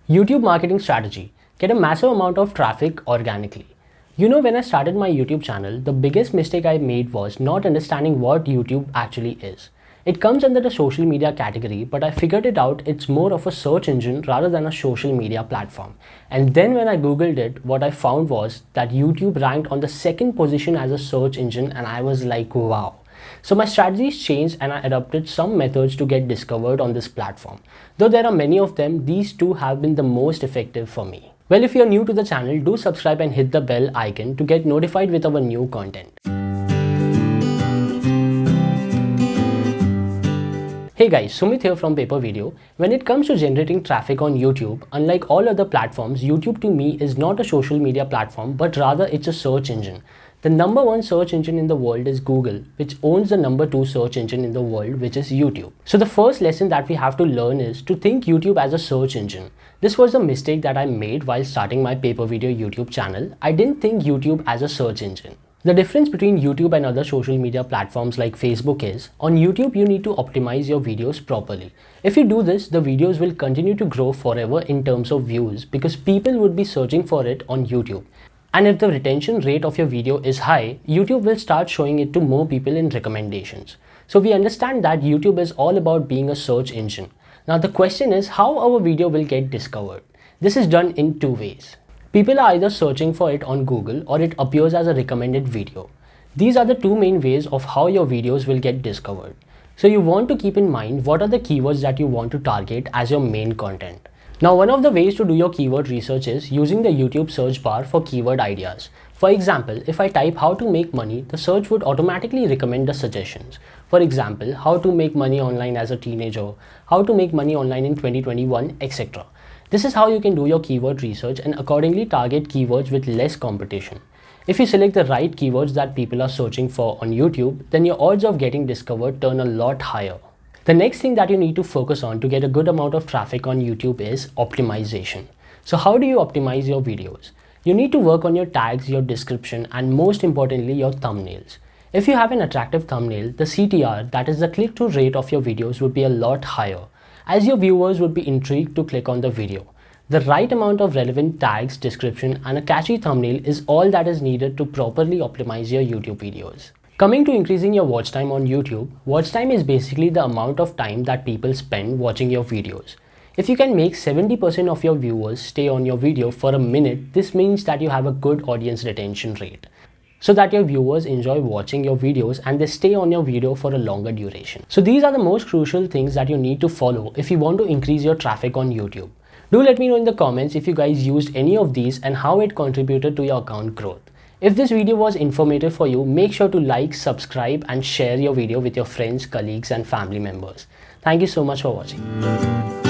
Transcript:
YouTube marketing strategy. Get a massive amount of traffic organically. When I started my YouTube channel, the biggest mistake I made was not understanding what YouTube actually is. It comes under the social media category, but I figured it out, it's more of a search engine rather than a social media platform. And then when I googled it, what I found was that YouTube ranked on the second position as a search engine, and I was like, wow. So my strategies changed and I adopted some methods to get discovered on this platform. Though there are many of them, these two have been the most effective for me. Well, if you're new to the channel, do subscribe and hit the bell icon to get notified with our new content. Hey guys, Sumit here from PaperVideo. When it comes to generating traffic on YouTube, unlike all other platforms, YouTube to me is not a social media platform, but rather it's a search engine. The number one search engine in the world is Google, which owns the number two search engine in the world, which is YouTube. So the first lesson that we have to learn is to think YouTube as a search engine. This was a mistake that I made while starting my PaperVideo YouTube channel. I didn't think YouTube as a search engine. The difference between YouTube and other social media platforms like Facebook is, on YouTube you need to optimize your videos properly. If you do this, the videos will continue to grow forever in terms of views because people would be searching for it on YouTube. And if the retention rate of your video is high, YouTube will start showing it to more people in recommendations. So we understand that YouTube is all about being a search engine. Now the question is how our video will get discovered. This is done in two ways. People are either searching for it on Google or it appears as a recommended video. These are the two main ways of how your videos will get discovered. So you want to keep in mind what are the keywords that you want to target as your main content. Now, one of the ways to do your keyword research is using the YouTube search bar for keyword ideas. For example, if I type how to make money, the search would automatically recommend the suggestions. For example, how to make money online as a teenager, how to make money online in 2021, etc. This is how you can do your keyword research and accordingly target keywords with less competition. If you select the right keywords that people are searching for on YouTube, then your odds of getting discovered turn a lot higher. The next thing that you need to focus on to get a good amount of traffic on YouTube is optimization. So how do you optimize your videos? You need to work on your tags, your description, and most importantly, your thumbnails. If you have an attractive thumbnail, the CTR, that is the click-through rate of your videos, would be a lot higher, as your viewers would be intrigued to click on the video. The right amount of relevant tags, description, and a catchy thumbnail is all that is needed to properly optimize your YouTube videos. Coming to increasing your watch time on YouTube, watch time is basically the amount of time that people spend watching your videos. If you can make 70% of your viewers stay on your video for a minute, this means that you have a good audience retention rate, so that your viewers enjoy watching your videos and they stay on your video for a longer duration. So these are the most crucial things that you need to follow if you want to increase your traffic on YouTube. Do let me know in the comments if you guys used any of these and how it contributed to your account growth. If this video was informative for you, make sure to like, subscribe and share your video with your friends, colleagues and family members. Thank you so much for watching.